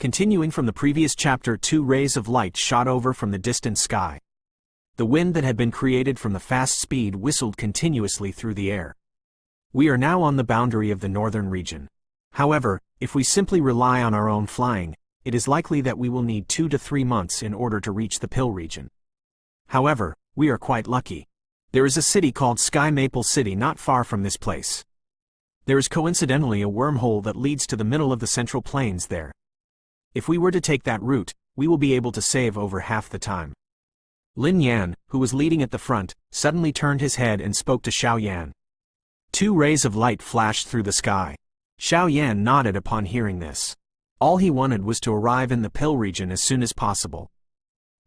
Continuing from the previous chapter, two rays of light shot over from the distant sky. The wind that had been created from the fast speed whistled continuously through the air. We are now on the boundary of the northern region. However, if we simply rely on our own flying, it is likely that we will need 2 to 3 months in order to reach the Pill region. However, we are quite lucky. There is a city called Sky Maple City not far from this place. There is coincidentally a wormhole that leads to the middle of the Central Plains there. If we were to take that route, we will be able to save over half the time. Lin Yan, who was leading at the front, suddenly turned his head and spoke to Xiao Yan. Two rays of light flashed through the sky. Xiao Yan nodded upon hearing this. All he wanted was to arrive in the Pill region as soon as possible.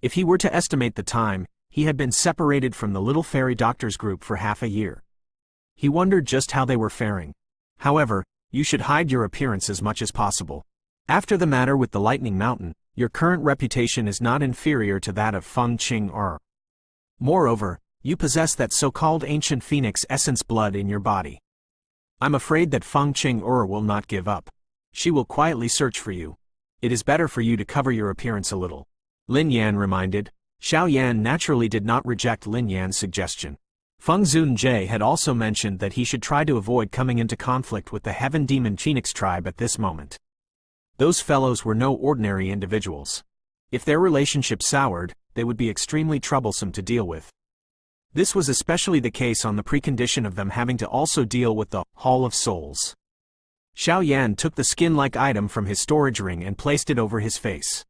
If he were to estimate the time, he had been separated from the little fairy doctors group for half a year. He wondered just how they were faring. However, you should hide your appearance as much as possible. After the matter with the Lightning Mountain, your current reputation is not inferior to that of Feng Qing. Moreover, you possess that so-called ancient phoenix essence blood in your body. I'm afraid that Feng Qing will not give up. She will quietly search for you. It is better for you to cover your appearance a little. Lin Yan reminded. Xiao Yan naturally did not reject Lin Yan's suggestion. Feng Zunjie had also mentioned that he should try to avoid coming into conflict with the Heaven Demon Phoenix tribe at this moment. Those fellows were no ordinary individuals. If their relationship soured, they would be extremely troublesome to deal with. This was especially the case on the precondition of them having to also deal with the Hall of Souls. Xiao Yan took the skin-like item from his storage ring and placed it over his face.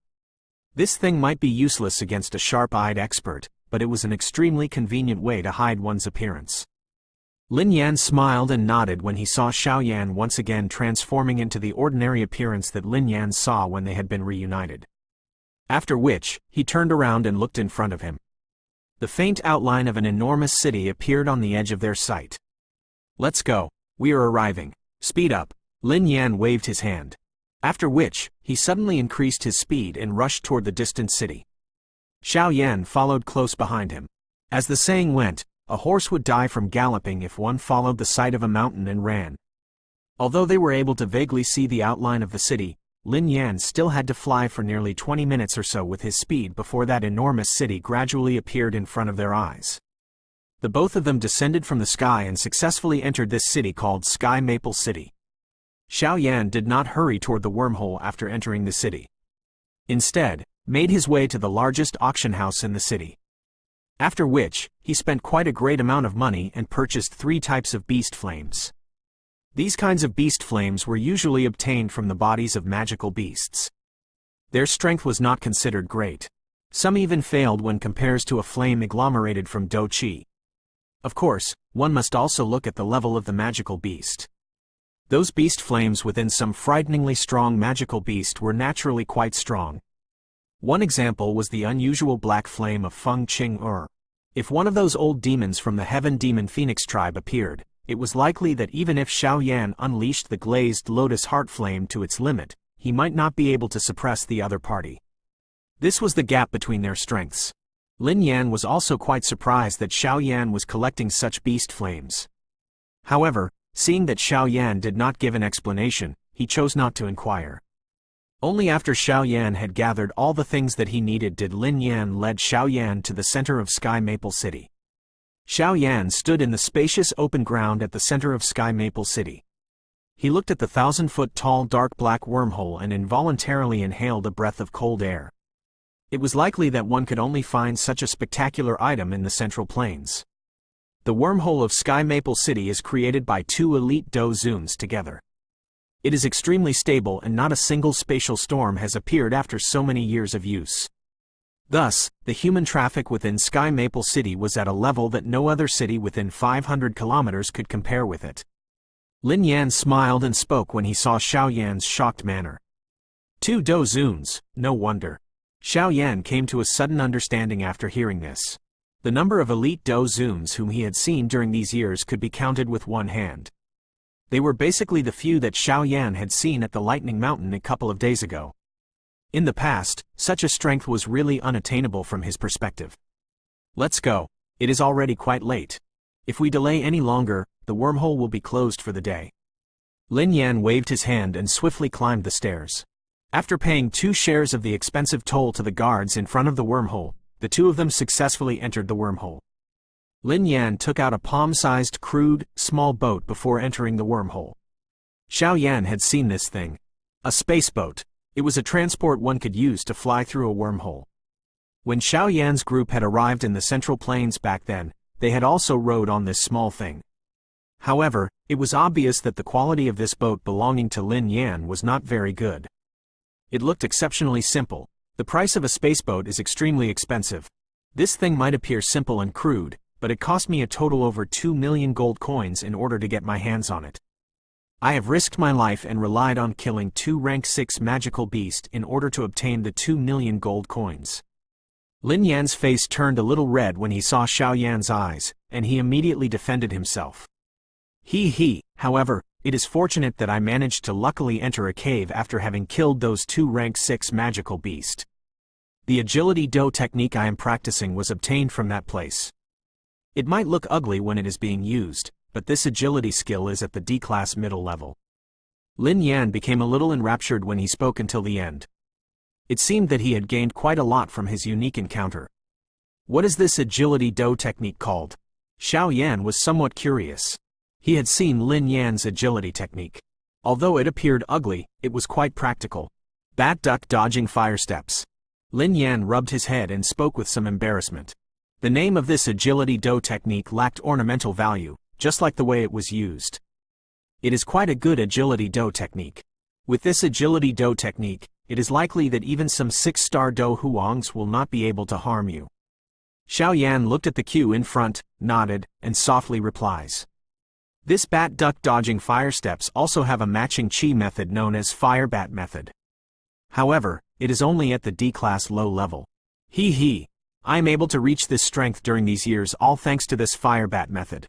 This thing might be useless against a sharp-eyed expert, but it was an extremely convenient way to hide one's appearance. Lin Yan smiled and nodded when he saw Xiao Yan once again transforming into the ordinary appearance that Lin Yan saw when they had been reunited. After which, he turned around and looked in front of him. The faint outline of an enormous city appeared on the edge of their sight. Let's go. We are arriving. Speed up. Lin Yan waved his hand. After which, he suddenly increased his speed and rushed toward the distant city. Xiao Yan followed close behind him. As the saying went, a horse would die from galloping if one followed the side of a mountain and ran. Although they were able to vaguely see the outline of the city, Lin Yan still had to fly for nearly 20 minutes or so with his speed before that enormous city gradually appeared in front of their eyes. The both of them descended from the sky and successfully entered this city called Sky Maple City. Xiao Yan did not hurry toward the wormhole after entering the city. Instead, made his way to the largest auction house in the city. After which, he spent quite a great amount of money and purchased 3 types of beast flames. These kinds of beast flames were usually obtained from the bodies of magical beasts. Their strength was not considered great. Some even failed when compared to a flame agglomerated from Do Qi. Of course, one must also look at the level of the magical beast. Those beast flames within some frighteningly strong magical beast were naturally quite strong. One example was the unusual black flame of Feng Qing. If one of those old demons from the Heaven Demon Phoenix tribe appeared, it was likely that even if Xiao Yan unleashed the glazed lotus heart flame to its limit, he might not be able to suppress the other party. This was the gap between their strengths. Lin Yan was also quite surprised that Xiao Yan was collecting such beast flames. However, seeing that Xiao Yan did not give an explanation, he chose not to inquire. Only after Xiao Yan had gathered all the things that he needed did Lin Yan lead Xiao Yan to the center of Sky Maple City. Xiao Yan stood in the spacious open ground at the center of Sky Maple City. He looked at the 1,000-foot-tall dark black wormhole and involuntarily inhaled a breath of cold air. It was likely that one could only find such a spectacular item in the Central Plains. The wormhole of Sky Maple City is created by 2 elite Do Zuns together. It is extremely stable and not a single spatial storm has appeared after so many years of use. Thus, the human traffic within Sky Maple City was at a level that no other city within 500 kilometers could compare with it. Lin Yan smiled and spoke when he saw Xiao Yan's shocked manner. 2 Do Zuns, no wonder. Xiao Yan came to a sudden understanding after hearing this. The number of elite Do Zuns whom he had seen during these years could be counted with one hand. They were basically the few that Xiao Yan had seen at the Lightning Mountain a couple of days ago. In the past, such a strength was really unattainable from his perspective. Let's go. It is already quite late. If we delay any longer, the wormhole will be closed for the day. Lin Yan waved his hand and swiftly climbed the stairs. After paying 2 shares of the expensive toll to the guards in front of the wormhole, the two of them successfully entered the wormhole. Lin Yan took out a palm-sized crude, small boat before entering the wormhole. Xiao Yan had seen this thing. A space boat. It was a transport one could use to fly through a wormhole. When Xiao Yan's group had arrived in the Central Plains back then, they had also rode on this small thing. However, it was obvious that the quality of this boat belonging to Lin Yan was not very good. It looked exceptionally simple. The price of a spaceboat is extremely expensive. This thing might appear simple and crude, but it cost me a total over 2 million gold coins in order to get my hands on it. I have risked my life and relied on killing 2 rank 6 magical beasts in order to obtain the 2 million gold coins. Lin Yan's face turned a little red when he saw Xiao Yan's eyes, and he immediately defended himself. However, it is fortunate that I managed to luckily enter a cave after having killed those 2 rank 6 magical beasts. The agility do technique I am practicing was obtained from that place. It might look ugly when it is being used, but this agility skill is at the D-class middle level. Lin Yan became a little enraptured when he spoke until the end. It seemed that he had gained quite a lot from his unique encounter. What is this agility do technique called? Xiao Yan was somewhat curious. He had seen Lin Yan's agility technique. Although it appeared ugly, it was quite practical. Bat duck dodging fire steps. Lin Yan rubbed his head and spoke with some embarrassment. The name of this agility do technique lacked ornamental value, just like the way it was used. It is quite a good agility do technique. With this agility do technique, it is likely that even some 6-star do huangs will not be able to harm you. Xiao Yan looked at the queue in front, nodded, and softly replies. This bat duck dodging fire steps also have a matching chi method known as fire bat method. However, it is only at the D-class low level. I am able to reach this strength during these years all thanks to this fire bat method.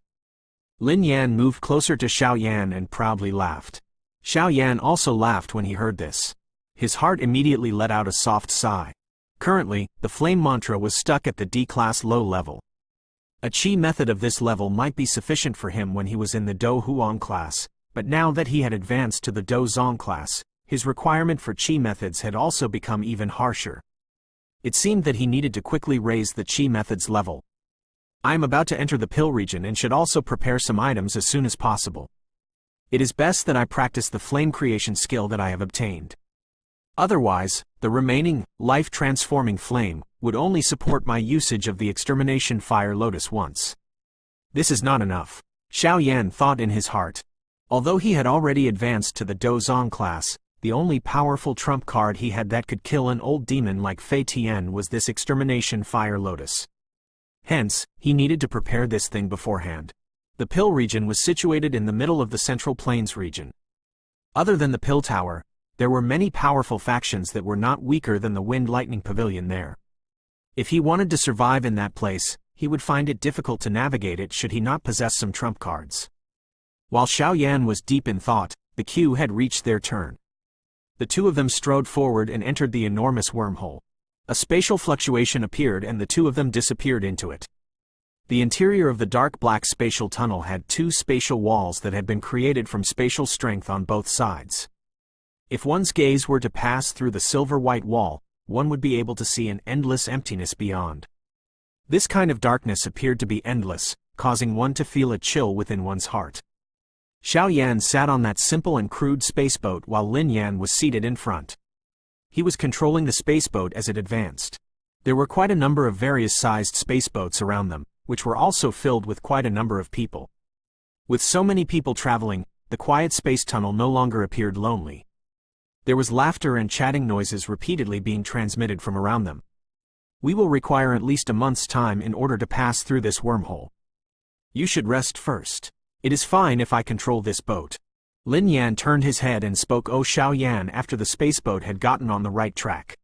Lin Yan moved closer to Xiao Yan and proudly laughed. Xiao Yan also laughed when he heard this. His heart immediately let out a soft sigh. Currently, the flame mantra was stuck at the D-class low level. A chi method of this level might be sufficient for him when he was in the Do Huang class, but now that he had advanced to the Do Zong class, his requirement for chi methods had also become even harsher. It seemed that he needed to quickly raise the chi methods level. I am about to enter the pill region and should also prepare some items as soon as possible. It is best that I practice the flame creation skill that I have obtained. Otherwise, the remaining, life-transforming flame would only support my usage of the extermination fire lotus once. This is not enough, Xiao Yan thought in his heart. Although he had already advanced to the Do Zong class, the only powerful trump card he had that could kill an old demon like Fei Tian was this extermination fire lotus. Hence, he needed to prepare this thing beforehand. The pill region was situated in the middle of the Central Plains region. Other than the pill tower, there were many powerful factions that were not weaker than the Wind Lightning Pavilion there. If he wanted to survive in that place, he would find it difficult to navigate it should he not possess some trump cards. While Xiao Yan was deep in thought, the queue had reached their turn. The two of them strode forward and entered the enormous wormhole. A spatial fluctuation appeared and the two of them disappeared into it. The interior of the dark black spatial tunnel had 2 spatial walls that had been created from spatial strength on both sides. If one's gaze were to pass through the silver-white wall, one would be able to see an endless emptiness beyond. This kind of darkness appeared to be endless, causing one to feel a chill within one's heart. Xiao Yan sat on that simple and crude spaceboat while Lin Yan was seated in front. He was controlling the spaceboat as it advanced. There were quite a number of various-sized spaceboats around them, which were also filled with quite a number of people. With so many people traveling, the quiet space tunnel no longer appeared lonely. There was laughter and chatting noises repeatedly being transmitted from around them. We will require at least a month's time in order to pass through this wormhole. You should rest first. It is fine if I control this boat. Lin Yan turned his head and spoke to Xiao Yan after the spaceboat had gotten on the right track.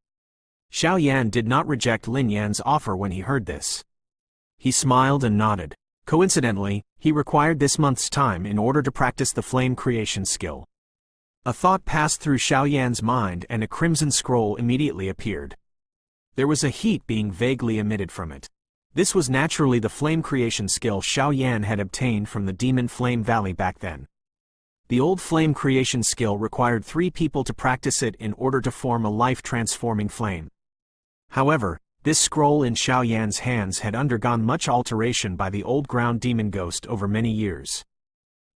Xiao Yan did not reject Lin Yan's offer when he heard this. He smiled and nodded. Coincidentally, he required this month's time in order to practice the flame creation skill. A thought passed through Xiao Yan's mind and a crimson scroll immediately appeared. There was a heat being vaguely emitted from it. This was naturally the flame creation skill Xiao Yan had obtained from the Demon Flame Valley back then. The old flame creation skill required 3 people to practice it in order to form a life-transforming flame. However, this scroll in Xiao Yan's hands had undergone much alteration by the old ground demon ghost over many years.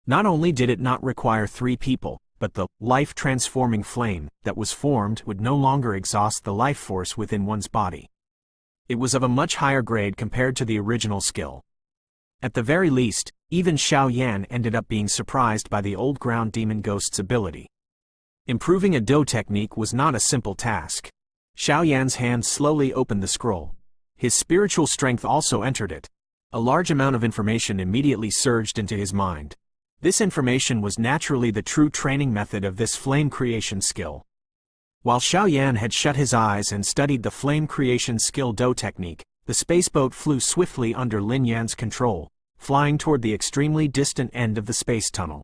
Not only did it not require 3 people, but the life-transforming flame that was formed would no longer exhaust the life force within one's body. It was of a much higher grade compared to the original skill. At the very least, even Xiao Yan ended up being surprised by the old ground demon ghost's ability. Improving a Do technique was not a simple task. Xiao Yan's hand slowly opened the scroll. His spiritual strength also entered it. A large amount of information immediately surged into his mind. This information was naturally the true training method of this flame creation skill. While Xiao Yan had shut his eyes and studied the flame creation skill Do technique, the spaceboat flew swiftly under Lin Yan's control, flying toward the extremely distant end of the space tunnel.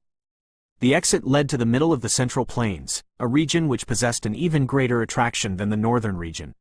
The exit led to the middle of the Central Plains, a region which possessed an even greater attraction than the northern region.